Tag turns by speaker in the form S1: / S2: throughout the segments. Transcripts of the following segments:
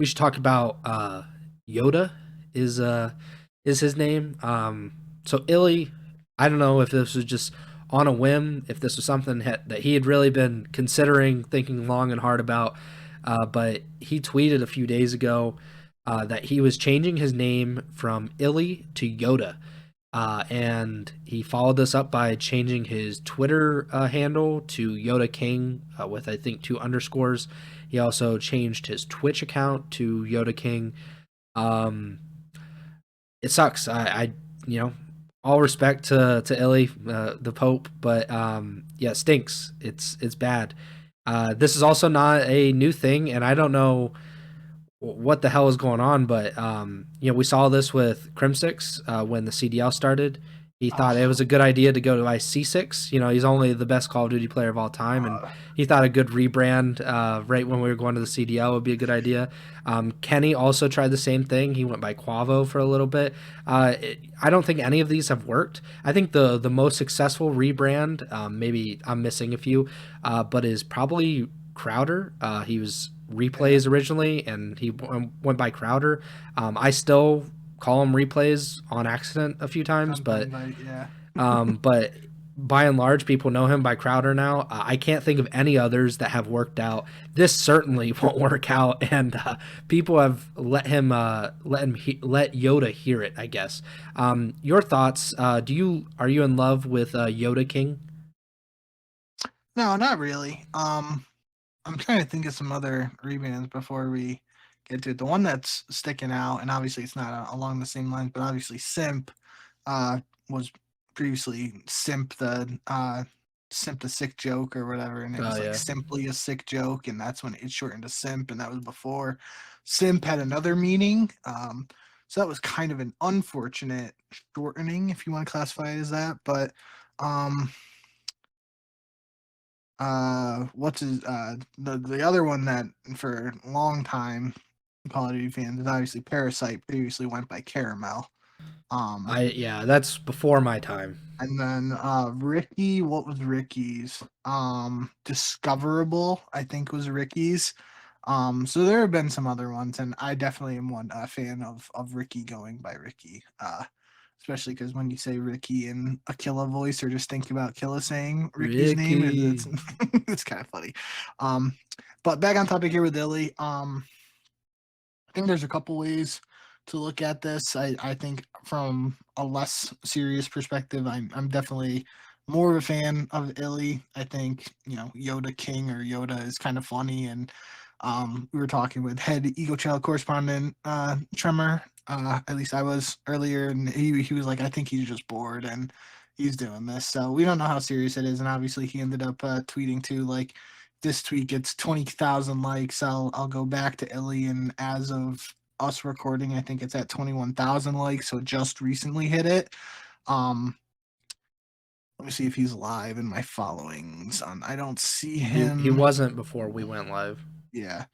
S1: we should talk about YoDa is his name. So iLLeY, I don't know if this was just on a whim, if this was something that he had really been considering, thinking long and hard about. But he tweeted a few days ago that he was changing his name from iLLeY to YoDa. And he followed this up by changing his Twitter handle to YoDa King with, I think, 2 underscores. He also changed his Twitch account to YoDa King. Um, it sucks. You know, all respect to iLLeY, the Pope, but yeah, it stinks. It's bad. This is also not a new thing, and I don't know what the hell is going on, but we saw this with Crimsix when the CDL started. He thought it
S2: Oh,
S1: was a good idea to go to C6. He's only the best Call of Duty player of all time, and
S2: uh,
S1: he thought a good rebrand right when we were going to the CDL would be a good idea. Kenny also tried the same thing. He went by Quavo for a little bit. I don't think any of these have worked. I think the most successful rebrand, maybe I'm missing a few, but is probably Crowder. He was
S2: yeah,
S1: Replays originally, and he went by Crowder. I still call him Replays on accident a few times, but
S2: sometimes yeah.
S1: but by and large, people know him by Crowder now. I can't think of any others that have worked out. This certainly won't work out, and people have let YoDa hear it. I guess. Your thoughts? Are you in love with YoDa King?
S2: No, not really. I'm trying to think of some other rebrands before we get to it. The one that's sticking out, and obviously it's not along the same lines, but obviously Simp was previously Simp the sick joke or whatever, and it
S1: Oh
S2: was like
S1: yeah,
S2: simply a sick joke, and that's when it shortened to Simp, and that was before Simp had another meaning. So that was kind of an unfortunate shortening, if you want to classify it as that. But um, what's his the other one that for a long time Call of Duty fans is obviously Parasite. Previously went by Caramel. Um,
S1: that's before my time.
S2: and then Ricky, what was Ricky's? Discoverable, I think was Ricky's. So there have been some other ones, and I definitely am one fan of Ricky going by Ricky. Especially because when you say Ricky in a Killa voice, or just think about Killa saying Ricky's name, it's
S1: Ricky.
S2: it's kind of funny. Um, but back on topic here with iLLeY. I think there's a couple ways to look at this. I think from a less serious perspective, I'm definitely more of a fan of iLLeY. I think YoDa King or YoDa is kind of funny, and we were talking with head Chall correspondent Tremor. At least I was earlier, and he was like, I think he's just bored and he's doing this. So we don't know how serious it is, and obviously he ended up tweeting too, like, this tweet gets 20,000 likes, I'll go back to iLLeY, and as of us recording, I think it's at 21,000 likes, so just recently hit it. Um, Let me see if he's live in my followings. I don't see
S1: He
S2: him.
S1: wasn't before we went live.
S2: Yeah.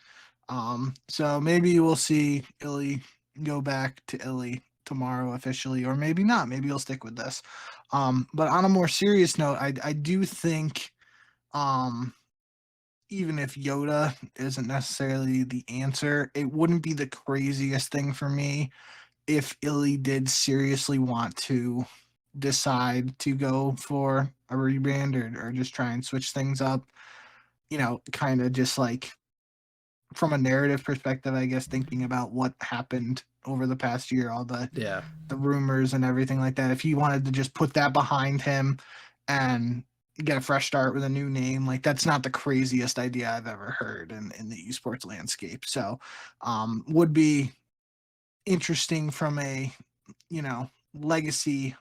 S2: So maybe we'll see iLLeY go back to iLLeY tomorrow officially, or maybe not. Maybe he'll stick with this. But on a more serious note, I do think um even if YoDa isn't necessarily the answer, it wouldn't be the craziest thing for me if iLLeY did seriously want to decide to go for a rebrand, or just try and switch things up. Kind of just like from a narrative perspective, I guess, thinking about what happened over the past year, all
S1: Yeah.
S2: the rumors and everything like that. If he wanted to just put that behind him and get a fresh start with a new name, like, that's not the craziest idea I've ever heard in the esports landscape. So would be interesting from a legacy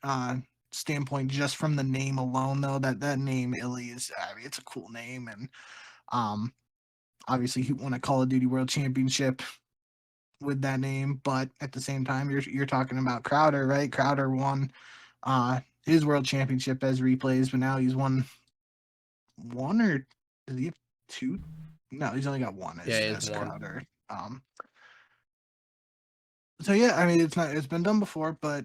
S2: uh standpoint, just from the name alone, though. That name iLLeY is, I mean, it's a cool name, and um obviously he won a Call of Duty World Championship with that name, but at the same time, you're talking about Crowder, right? Crowder won his world championship as Replays, but now he's won one, or does he have two? No, he's only got one
S1: Yeah, he has
S2: as
S1: one.
S2: Crowder. So yeah, I mean, it's been done before, but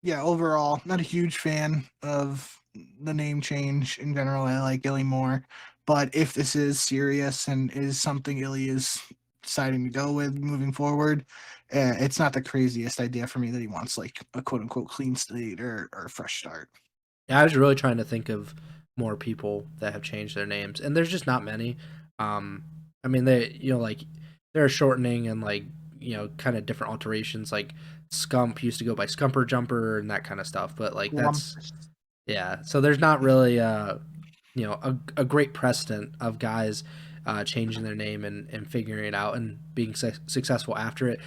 S2: yeah, overall, not a huge fan of the name change in general. I like iLLeY more, But if this is serious and is something iLLeY is deciding to go with moving forward, it's not the craziest idea for me that he wants like a quote unquote clean slate or a fresh start.
S1: Yeah, I was really trying to think of more people that have changed their names, and there's just not many. Um, I mean, they like they're shortening and like kind of different alterations. Like Scump used to go by Scumper Jumper and that kind of stuff, but like that's
S2: Lumpus.
S1: yeah. So there's not really a great precedent of guys changing their name and figuring it out and being successful after it.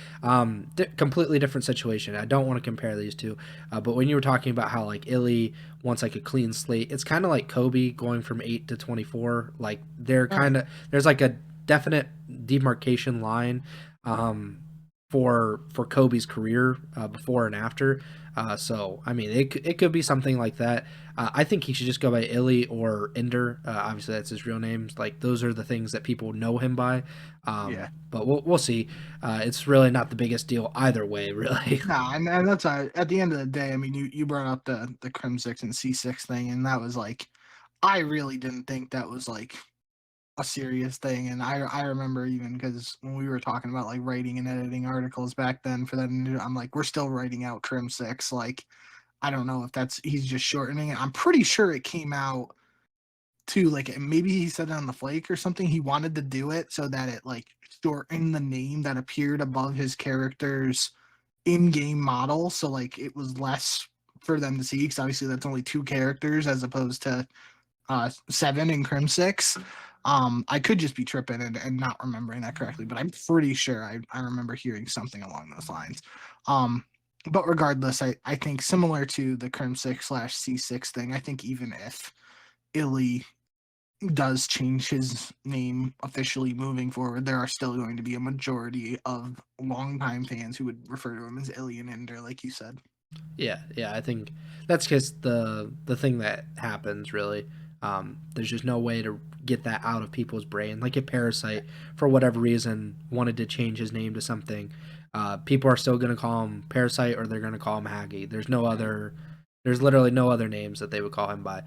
S1: Completely different situation. I don't want to compare these two, but when you were talking about how like iLLeY wants like a clean slate, it's kind of like Kobe going from 8 to 24. Like they're
S2: Right.
S1: kind of there's like a definite demarcation line for Kobe's career before and after. So I mean, it could be something like that. I think he should just go by iLLeY or Ender. Obviously, that's his real name. Like those are the things that people know him by.
S2: Yeah.
S1: But we'll see. It's really not the biggest deal either way, really.
S2: No, and that's at the end of the day. I mean, you brought up the Crim Six and C6 thing, and that was like, I really didn't think that was like a serious thing. And I remember even because when we were talking about like writing and editing articles back then for that, I'm like, we're still writing out Crim Six. Like, I don't know if that's he's just shortening it. I'm pretty sure it came out too. Like maybe he said it on the flake or something. He wanted to do it so that it like shortened the name that appeared above his character's in-game model, so like it was less for them to see because obviously that's only two characters as opposed to seven in Crim Six. I could just be tripping and not remembering that correctly, but I'm pretty sure I remember hearing something along those lines. But regardless, I think similar to the Crim Six slash C6 thing, I think even if iLLeY does change his name officially moving forward, there are still going to be a majority of longtime fans who would refer to him as iLLeY and Ender, like you said.
S1: Yeah. I think that's just the thing that happens. Really, there's just no way to get that out of people's brain. Like if Parasite, for whatever reason, wanted to change his name to something, people are still going to call him Parasite or they're going to call him Haggy. There's no other. There's literally no other names that they would call him by.